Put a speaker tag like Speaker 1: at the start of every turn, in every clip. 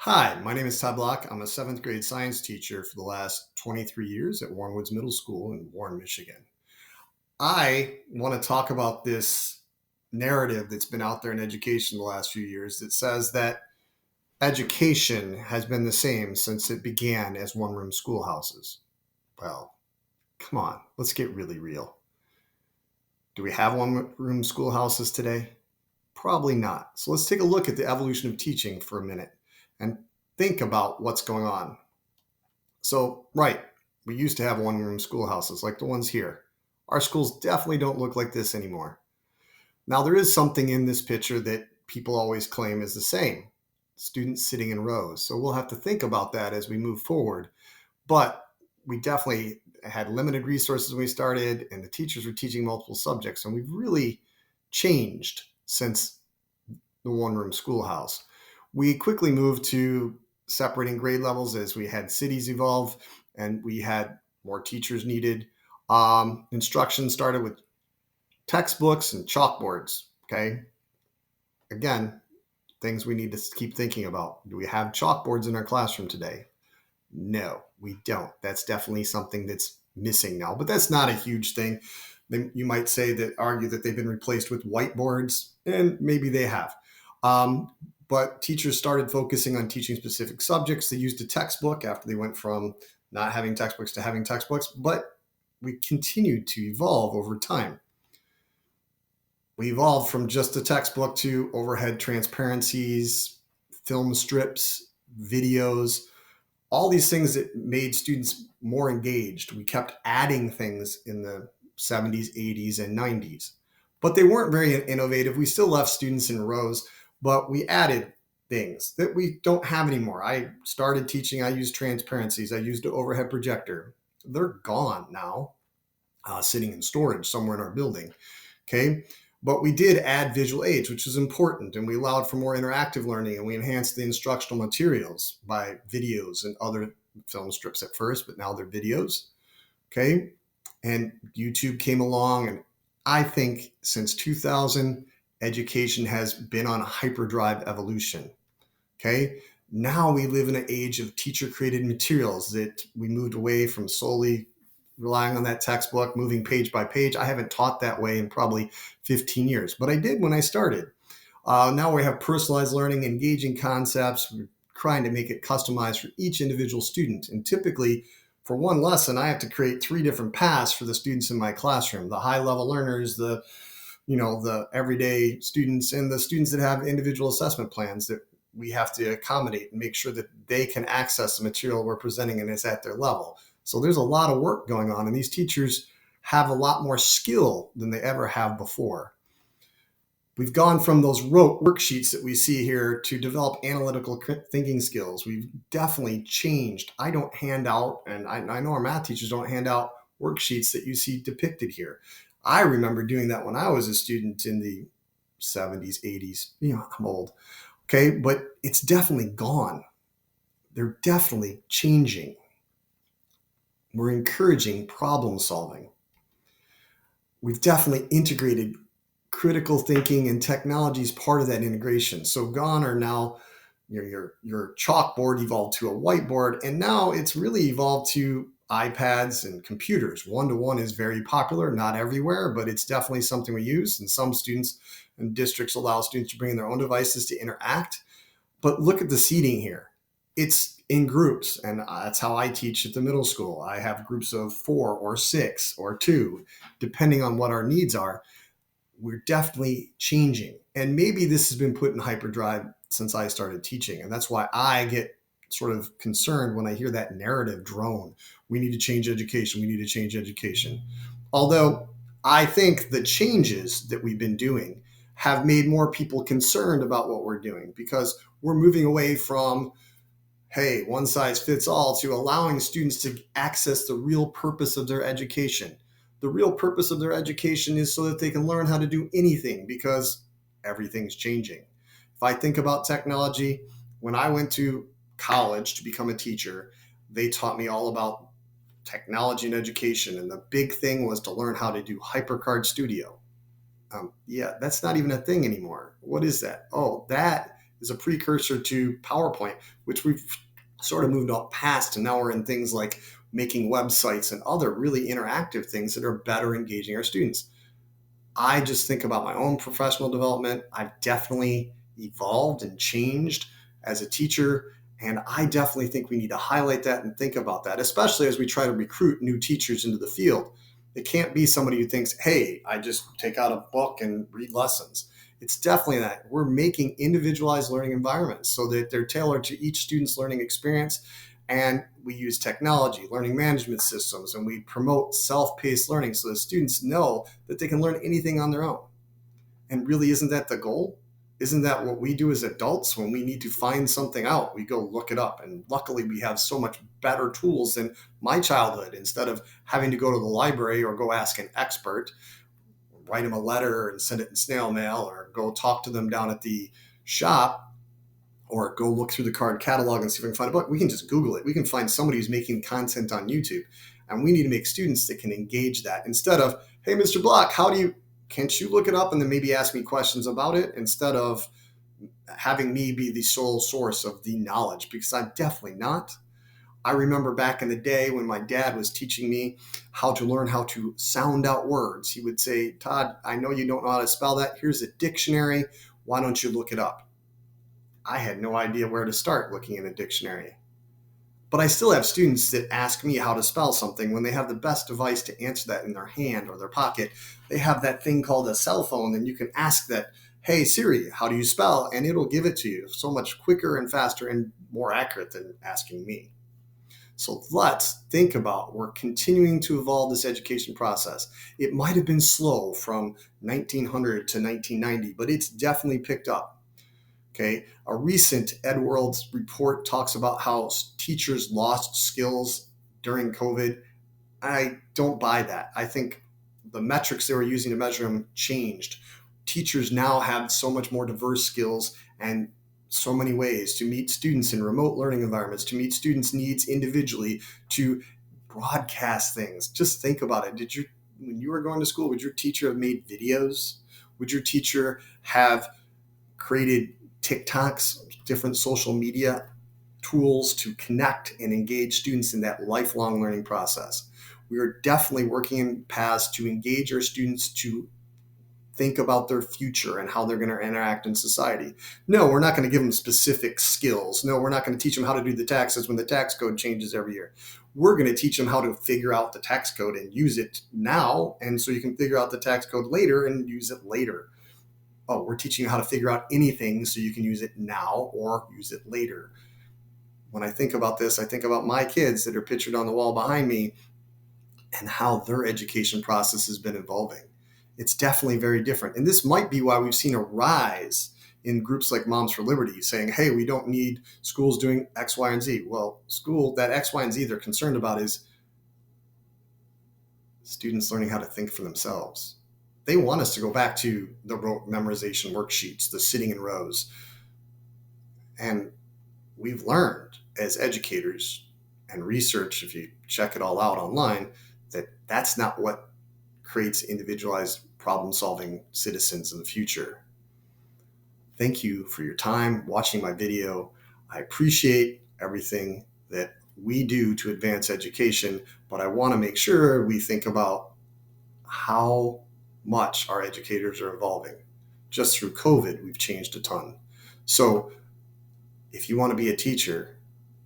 Speaker 1: Hi, my name is Todd Block. I'm a seventh grade science teacher for the last 23 years at Warren Woods Middle School in Warren, Michigan. I want to talk about this narrative that's been out there in education the last few years that says that education has been the same since it began as one room schoolhouses. Well, come on, let's get really real. Do we have one room schoolhouses today? Probably not. So let's take a look at the evolution of teaching for a minute and think about what's going on. So, right, we used to have one room schoolhouses like the ones here. Our schools definitely don't look like this anymore. Now, there is something in this picture that people always claim is the same students sitting in rows. So, we'll have to think about that as we move forward. But we definitely had limited resources when we started, and the teachers were teaching multiple subjects. And we've really changed since the one room schoolhouse. We quickly moved to separating grade levels as we had cities evolve and we had more teachers needed. Instruction started with textbooks and chalkboards. Okay. Again, things we need to keep thinking about. Do we have chalkboards in our classroom today? No, we don't. That's definitely something that's missing now, but that's not a huge thing. You might say that argue that they've been replaced with whiteboards, and maybe they have. Um, but teachers started focusing on teaching specific subjects. They used a textbook after they went from not having textbooks to having textbooks, but we continued to evolve over time. We evolved from just a textbook to overhead transparencies, film strips, videos, all these things that made students more engaged. We kept adding things in the 70s, 80s, and 90s, but they weren't very innovative. We still left students in rows, but we added things that we don't have anymore. I started teaching, I used transparencies, I used an overhead projector. They're gone now, sitting in storage somewhere in our building. Okay. But we did add visual aids, which is important, and we allowed for more interactive learning, and we enhanced the instructional materials by videos and other film strips at first, but now they're videos. Okay. And YouTube came along, and I think since 2000, education has been on a hyperdrive evolution. Okay. Now we live in an age of teacher created materials that we moved away from solely relying on that textbook, moving page by page. I haven't taught that way in probably 15 years, but I did when I started. Now we have personalized learning, engaging concepts. We're trying to make it customized for each individual student. And typically, for one lesson, I have to create 3 different paths for the students in my classroom: the high level learners, the everyday students, and the students that have individual assessment plans that we have to accommodate and make sure that they can access the material we're presenting and it's at their level. So there's a lot of work going on, and these teachers have a lot more skill than they ever have before. We've gone from those rote worksheets that we see here to develop analytical thinking skills. We've definitely changed. I don't hand out, and I know our math teachers don't hand out worksheets that you see depicted here. I remember doing that when I was a student in the 70s, 80s. I'm old. Okay, but it's definitely gone. They're definitely changing. We're encouraging problem solving. We've definitely integrated critical thinking, and technology is part of that integration. So gone are now your chalkboard evolved to a whiteboard, and now it's really evolved to iPads and computers. One-to-one is very popular, not everywhere, but it's definitely something we use. And some students and districts allow students to bring in their own devices to interact. But look at the seating here. It's in groups, and that's how I teach at the middle school. I have groups of 4 or 6 or 2, depending on what our needs are. We're definitely changing. And maybe this has been put in hyperdrive since I started teaching. And that's why I get sort of concerned when I hear that narrative drone. We need to change education. We need to change education. Although I think the changes that we've been doing have made more people concerned about what we're doing, because we're moving away from, hey, one size fits all, to allowing students to access the real purpose of their education. The real purpose of their education is so that they can learn how to do anything, because everything's changing. If I think about technology, when I went to college to become a teacher, they taught me all about technology and education. And the big thing was to learn how to do HyperCard Studio. Yeah, that's not even a thing anymore. What is that? Oh, that is a precursor to PowerPoint, which we've sort of moved up past. And now we're in things like making websites and other really interactive things that are better engaging our students. I just think about my own professional development. I've definitely evolved and changed as a teacher. And I definitely think we need to highlight that and think about that, especially as we try to recruit new teachers into the field. It can't be somebody who thinks, hey, I just take out a book and read lessons. It's definitely that. We're making individualized learning environments so that they're tailored to each student's learning experience. And we use technology, learning management systems, and we promote self-paced learning so the students know that they can learn anything on their own. And really, isn't that the goal? Isn't that what we do as adults when we need to find something out? We go look it up. And luckily, we have so much better tools than my childhood. Instead of having to go to the library or go ask an expert, write them a letter and send it in snail mail, or go talk to them down at the shop, or go look through the card catalog and see if we can find a book. We can just Google it. We can find somebody who's making content on YouTube. And we need to make students that can engage that instead of, hey, Mr. Block, can't you look it up and then maybe ask me questions about it, instead of having me be the sole source of the knowledge, because I'm definitely not. I remember back in the day when my dad was teaching me how to learn how to sound out words. He would say, Todd, I know you don't know how to spell that. Here's a dictionary. Why don't you look it up? I had no idea where to start looking in a dictionary. But I still have students that ask me how to spell something when they have the best device to answer that in their hand or their pocket. They have that thing called a cell phone, and you can ask that, hey, Siri, how do you spell? And it'll give it to you so much quicker and faster and more accurate than asking me. So let's think about, we're continuing to evolve this education process. It might have been slow from 1900 to 1990, but it's definitely picked up. Okay, a recent Edworld's report talks about how teachers lost skills during COVID. I don't buy that. I think the metrics they were using to measure them changed. Teachers now have so much more diverse skills and so many ways to meet students in remote learning environments, to meet students' needs individually, to broadcast things. Just think about it. When you were going to school, would your teacher have made videos? Would your teacher have created TikToks, different social media tools to connect and engage students in that lifelong learning process? We are definitely working in paths to engage our students to think about their future and how they're going to interact in society. No, we're not going to give them specific skills. No, we're not going to teach them how to do the taxes when the tax code changes every year. We're going to teach them how to figure out the tax code and use it now, and so you can figure out the tax code later and use it later. Oh, we're teaching you how to figure out anything so you can use it now or use it later. When I think about this, I think about my kids that are pictured on the wall behind me and how their education process has been evolving. It's definitely very different. And this might be why we've seen a rise in groups like Moms for Liberty saying, hey, we don't need schools doing X, Y, and Z. Well, that X, Y, and Z they're concerned about is students learning how to think for themselves. They want us to go back to the rote memorization worksheets, the sitting in rows. And we've learned as educators and research, if you check it all out online, that that's not what creates individualized problem-solving citizens in the future. Thank you for your time watching my video. I appreciate everything that we do to advance education, but I want to make sure we think about how much our educators are evolving. Just through COVID, we've changed a ton. So if you want to be a teacher,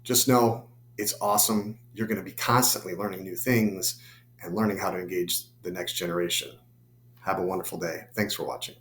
Speaker 1: just know it's awesome. You're going to be constantly learning new things and learning how to engage the next generation. Have a wonderful day. Thanks for watching.